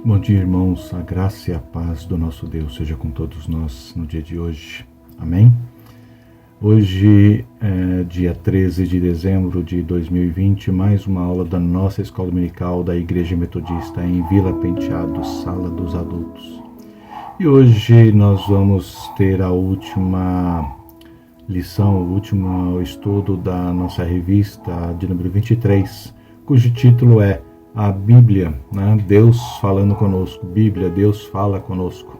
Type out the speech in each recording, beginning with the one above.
Bom dia, irmãos. A graça e a paz do nosso Deus seja com todos nós no dia de hoje. Amém? Hoje é dia 13 de dezembro de 2020, mais uma aula da nossa escola dominical da Igreja Metodista em Vila Penteado, Sala dos Adultos. E hoje nós vamos ter a última lição, o último estudo da nossa revista de número 23, cujo título é A Bíblia, né? Deus falando conosco. Bíblia, Deus fala conosco.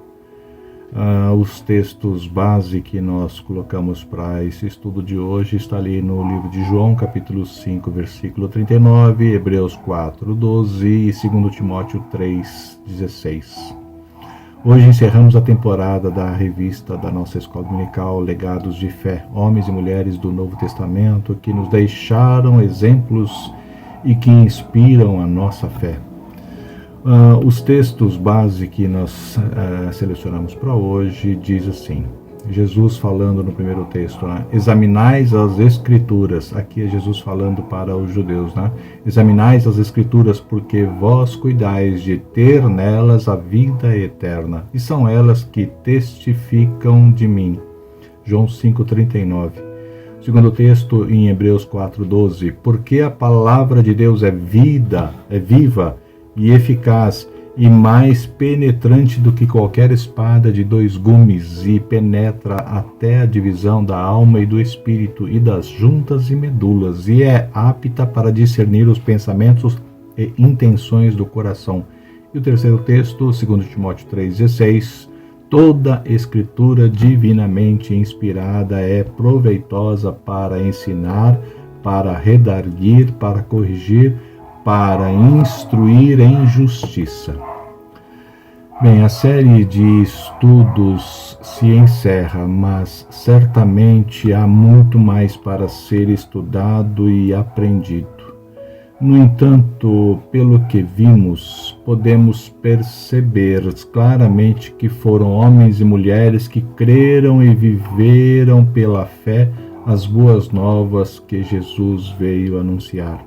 Os textos base que nós colocamos para esse estudo de hoje está ali no livro de João, capítulo 5, versículo 39, Hebreus 4, 12 e 2 Timóteo 3, 16. Hoje encerramos a temporada da revista da nossa escola dominical Legados de Fé, homens e mulheres do Novo Testamento que nos deixaram exemplos e que inspiram a nossa fé. Os textos base que nós selecionamos para hoje diz assim, Jesus falando no primeiro texto, né? Examinais as Escrituras, aqui é Jesus falando para os judeus, né? Examinais as Escrituras porque vós cuidais de ter nelas a vida eterna, e são elas que testificam de mim. João 5,39. Segundo texto em Hebreus 4,12, porque a palavra de Deus é viva e eficaz e mais penetrante do que qualquer espada de dois gumes e penetra até a divisão da alma e do espírito e das juntas e medulas e é apta para discernir os pensamentos e intenções do coração. E o terceiro texto, 2 Timóteo 3,16, toda escritura divinamente inspirada é proveitosa para ensinar, para redarguir, para corrigir, para instruir em justiça. Bem, a série de estudos se encerra, mas certamente há muito mais para ser estudado e aprendido. No entanto, pelo que vimos, podemos perceber claramente que foram homens e mulheres que creram e viveram pela fé as boas novas que Jesus veio anunciar.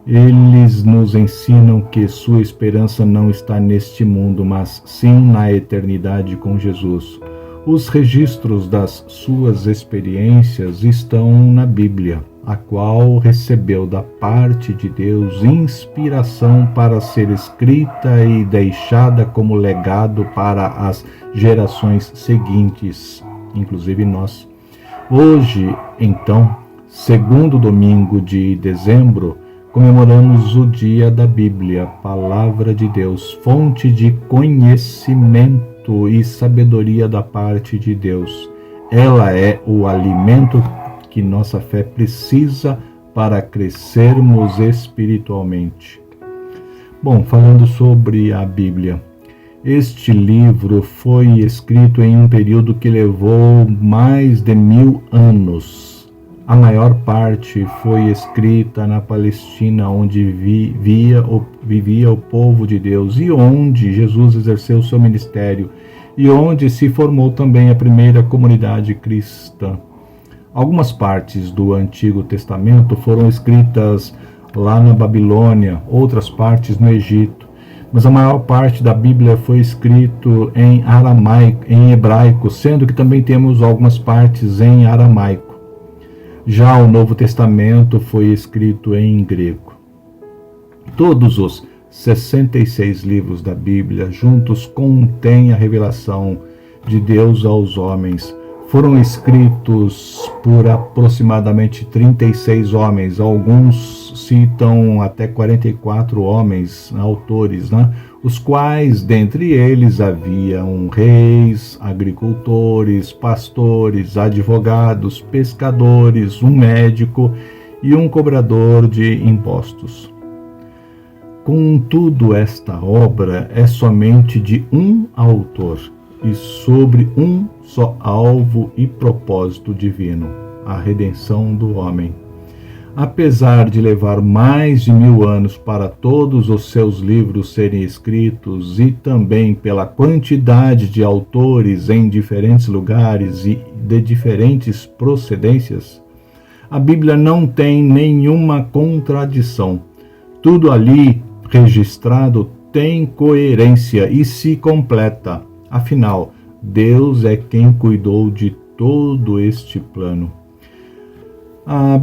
Eles nos ensinam que sua esperança não está neste mundo, mas sim na eternidade com Jesus. Os registros das suas experiências estão na Bíblia, a qual recebeu da parte de Deus inspiração para ser escrita e deixada como legado para as gerações seguintes, inclusive nós. Hoje, então, segundo domingo de dezembro, comemoramos o dia da Bíblia, Palavra de Deus, fonte de conhecimento e sabedoria da parte de Deus. Ela é o alimento que nossa fé precisa para crescermos espiritualmente. Bom, falando sobre a Bíblia, este livro foi escrito em um período que levou mais de 1000 anos. A maior parte foi escrita na Palestina, onde vivia o povo de Deus e onde Jesus exerceu seu ministério e onde se formou também a primeira comunidade cristã. Algumas partes do Antigo Testamento foram escritas lá na Babilônia, outras partes no Egito, mas a maior parte da Bíblia foi escrito em aramaico, em hebraico, sendo que também temos algumas partes em aramaico. Já o Novo Testamento foi escrito em grego. Todos os 66 livros da Bíblia juntos contêm a revelação de Deus aos homens. Foram escritos por aproximadamente 36 homens. Alguns citam até 44 homens, autores, né? Os quais, dentre eles, haviam reis, agricultores, pastores, advogados, pescadores, um médico e um cobrador de impostos. Contudo, esta obra é somente de um autor e sobre um só alvo e propósito divino, a redenção do homem. Apesar de levar mais de 1000 anos para todos os seus livros serem escritos e também pela quantidade de autores em diferentes lugares e de diferentes procedências, a Bíblia não tem nenhuma contradição. Tudo ali registrado tem coerência e se completa. Afinal, Deus é quem cuidou de todo este plano. A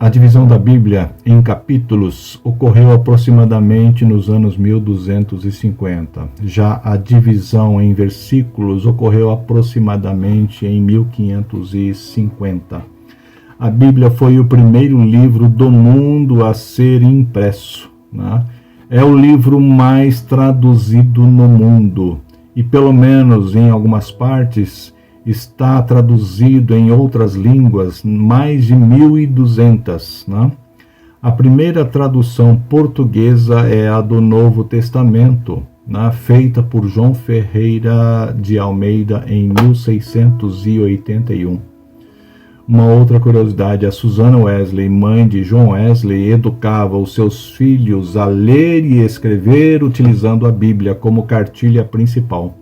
divisão da Bíblia em capítulos ocorreu aproximadamente nos anos 1250. Já a divisão em versículos ocorreu aproximadamente em 1550. A Bíblia foi o primeiro livro do mundo a ser impresso, né? É o livro mais traduzido no mundo e, pelo menos em algumas partes, está traduzido em outras línguas, mais de 1.200, né? A primeira tradução portuguesa é a do Novo Testamento, né? Feita por João Ferreira de Almeida em 1681. Uma outra curiosidade, a Susanna Wesley, mãe de John Wesley, educava os seus filhos a ler e escrever utilizando a Bíblia como cartilha principal.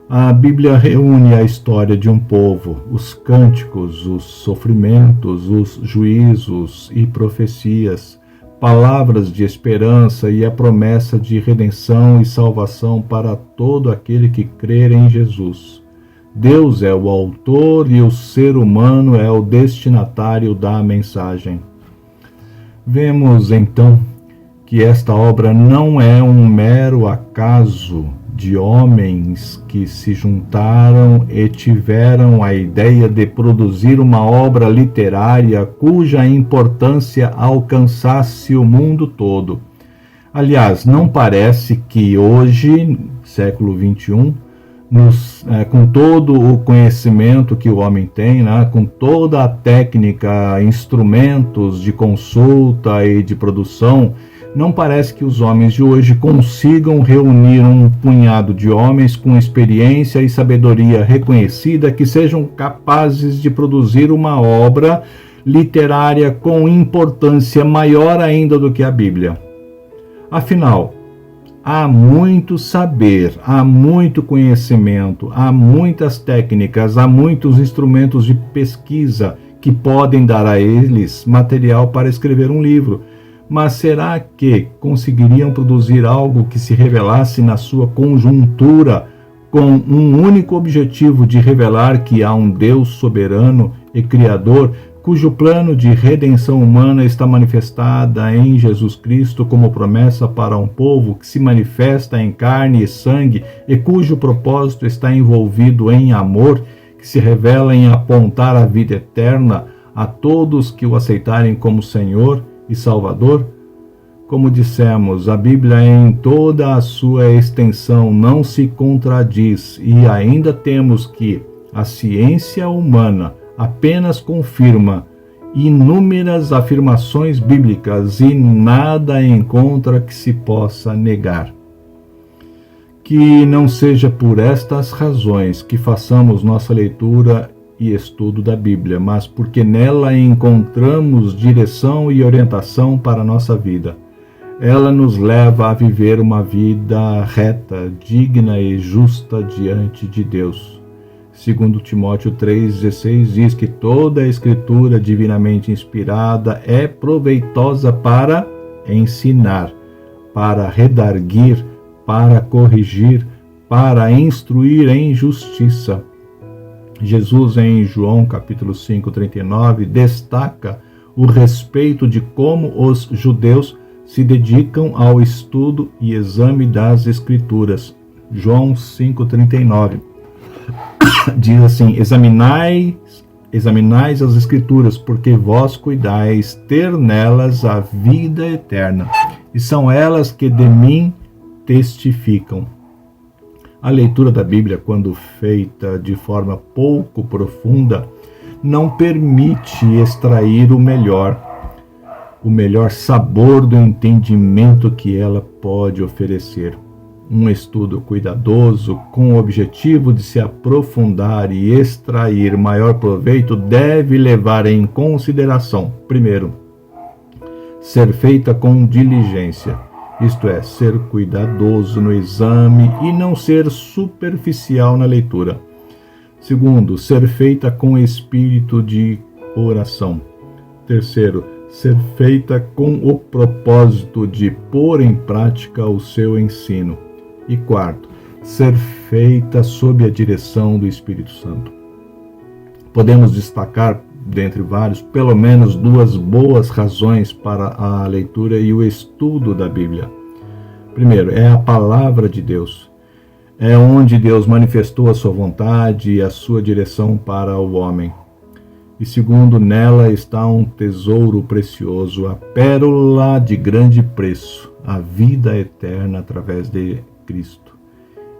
A Bíblia reúne a história de um povo, os cânticos, os sofrimentos, os juízos e profecias, palavras de esperança e a promessa de redenção e salvação para todo aquele que crer em Jesus. Deus é o autor e o ser humano é o destinatário da mensagem. Vemos então que esta obra não é um mero acaso de homens que se juntaram e tiveram a ideia de produzir uma obra literária cuja importância alcançasse o mundo todo. Aliás, não parece que hoje, século XXI, com todo o conhecimento que o homem tem, né, com toda a técnica, instrumentos de consulta e de produção, não parece que os homens de hoje consigam reunir um punhado de homens com experiência e sabedoria reconhecida que sejam capazes de produzir uma obra literária com importância maior ainda do que a Bíblia. Afinal, há muito saber, há muito conhecimento, há muitas técnicas, há muitos instrumentos de pesquisa que podem dar a eles material para escrever um livro. Mas será que conseguiriam produzir algo que se revelasse na sua conjuntura com um único objetivo de revelar que há um Deus soberano e criador cujo plano de redenção humana está manifestada em Jesus Cristo como promessa para um povo que se manifesta em carne e sangue e cujo propósito está envolvido em amor, que se revela em apontar a vida eterna a todos que o aceitarem como Senhor e Salvador? Como dissemos, a Bíblia em toda a sua extensão não se contradiz e ainda temos que a ciência humana apenas confirma inúmeras afirmações bíblicas e nada encontra que se possa negar. Que não seja por estas razões que façamos nossa leitura e estudo da Bíblia, mas porque nela encontramos direção e orientação para a nossa vida. Ela nos leva a viver uma vida reta, digna e justa diante de Deus. Segundo Timóteo 3,16 diz que toda a escritura divinamente inspirada é proveitosa para ensinar, para redarguir, para corrigir, para instruir em justiça. Jesus, em João capítulo 5:39, destaca o respeito de como os judeus se dedicam ao estudo e exame das Escrituras. João 5:39 diz assim: examinais as Escrituras, porque vós cuidais ter nelas a vida eterna, e são elas que de mim testificam. A leitura da Bíblia, quando feita de forma pouco profunda, não permite extrair o melhor sabor do entendimento que ela pode oferecer. Um estudo cuidadoso, com o objetivo de se aprofundar e extrair maior proveito, deve levar em consideração, primeiro, ser feita com diligência, isto é, ser cuidadoso no exame e não ser superficial na leitura. Segundo, ser feita com espírito de oração. Terceiro, ser feita com o propósito de pôr em prática o seu ensino. E quarto, ser feita sob a direção do Espírito Santo. Podemos destacar, dentre vários, pelo menos duas boas razões para a leitura e o estudo da Bíblia. Primeiro, é a palavra de Deus. É onde Deus manifestou a sua vontade e a sua direção para o homem. E segundo, nela está um tesouro precioso, a pérola de grande preço, a vida eterna através de Cristo.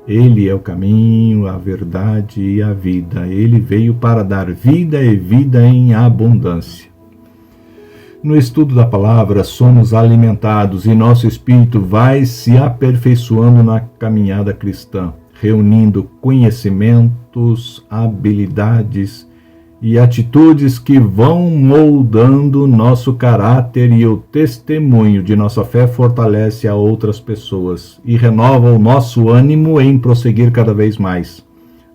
Ele é o caminho, a verdade e a vida. Ele veio para dar vida e vida em abundância. No estudo da palavra, somos alimentados e nosso espírito vai se aperfeiçoando na caminhada cristã, reunindo conhecimentos, habilidades e atitudes que vão moldando nosso caráter, e o testemunho de nossa fé fortalece a outras pessoas e renova o nosso ânimo em prosseguir cada vez mais.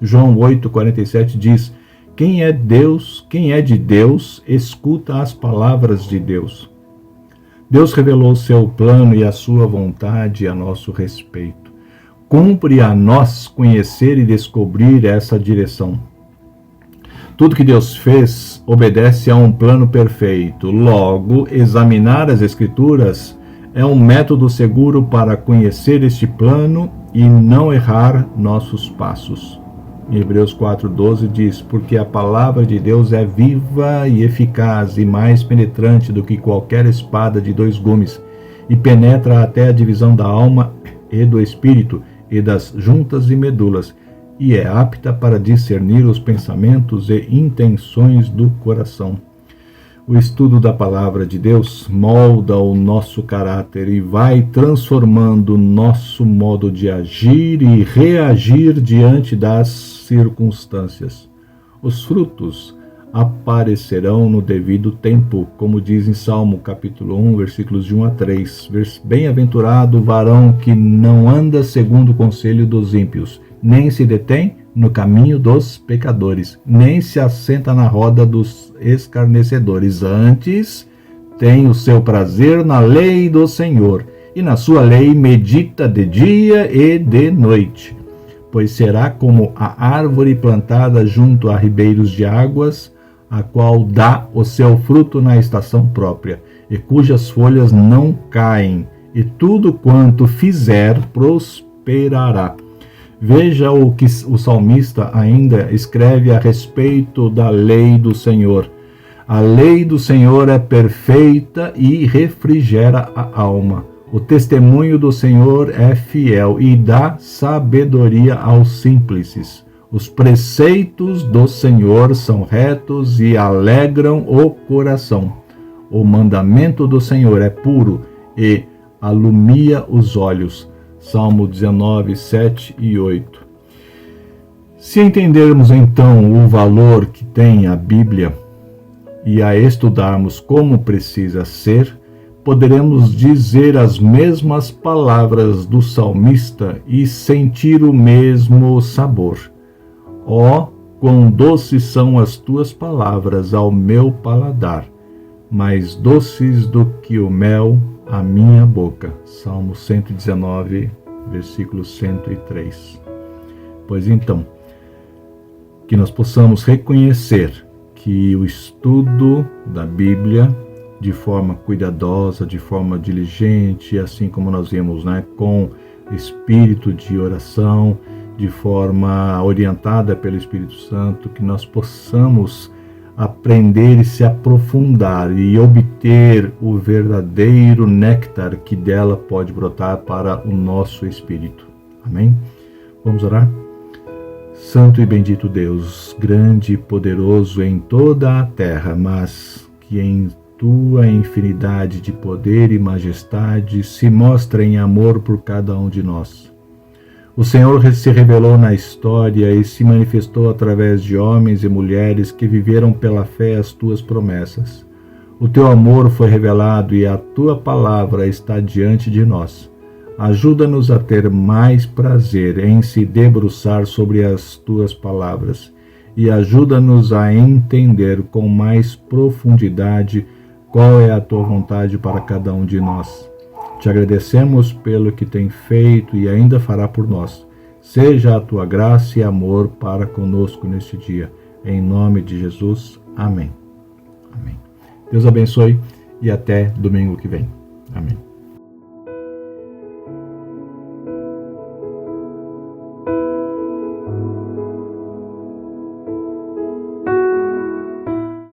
João 8,47 diz: quem é de Deus, escuta as palavras de Deus. Deus revelou seu plano e a sua vontade a nosso respeito. Cumpre a nós conhecer e descobrir essa direção. Tudo que Deus fez obedece a um plano perfeito. Logo, examinar as Escrituras é um método seguro para conhecer este plano e não errar nossos passos. Em Hebreus 4,12 diz: porque a palavra de Deus é viva e eficaz e mais penetrante do que qualquer espada de dois gumes, e penetra até a divisão da alma e do espírito e das juntas e medulas, e é apta para discernir os pensamentos e intenções do coração. O estudo da palavra de Deus molda o nosso caráter e vai transformando nosso modo de agir e reagir diante das circunstâncias. Os frutos aparecerão no devido tempo, como diz em Salmo capítulo 1, versículos de 1 a 3. Bem-aventurado o varão que não anda segundo o conselho dos ímpios, nem se detém no caminho dos pecadores, nem se assenta na roda dos escarnecedores. Antes, tem o seu prazer na lei do Senhor, e na sua lei medita de dia e de noite. Pois será como a árvore plantada junto a ribeiros de águas, a qual dá o seu fruto na estação própria, e cujas folhas não caem, e tudo quanto fizer prosperará. Veja o que o salmista ainda escreve a respeito da lei do Senhor. A lei do Senhor é perfeita e refrigera a alma. O testemunho do Senhor é fiel e dá sabedoria aos simples. Os preceitos do Senhor são retos e alegram o coração. O mandamento do Senhor é puro e alumia os olhos. Salmo 19, 7 e 8. Se entendermos então o valor que tem a Bíblia e a estudarmos como precisa ser, poderemos dizer as mesmas palavras do salmista e sentir o mesmo sabor. Ó, quão doces são as tuas palavras ao meu paladar, mais doces do que o mel à minha boca. Salmo 119, versículo 103. Pois então, que nós possamos reconhecer que o estudo da Bíblia, de forma cuidadosa, de forma diligente, assim como nós vimos, com espírito de oração, de forma orientada pelo Espírito Santo, que nós possamos aprender e se aprofundar e obter o verdadeiro néctar que dela pode brotar para o nosso espírito. Amém? Vamos orar? Santo e bendito Deus, grande e poderoso em toda a terra, mas que em tua infinidade de poder e majestade se mostra em amor por cada um de nós. O Senhor se revelou na história e se manifestou através de homens e mulheres que viveram pela fé as tuas promessas. O teu amor foi revelado e a tua palavra está diante de nós. Ajuda-nos a ter mais prazer em se debruçar sobre as tuas palavras e ajuda-nos a entender com mais profundidade qual é a tua vontade para cada um de nós. Te agradecemos pelo que tem feito e ainda fará por nós. Seja a tua graça e amor para conosco neste dia. Em nome de Jesus. Amém. Amém. Deus abençoe e até domingo que vem. Amém.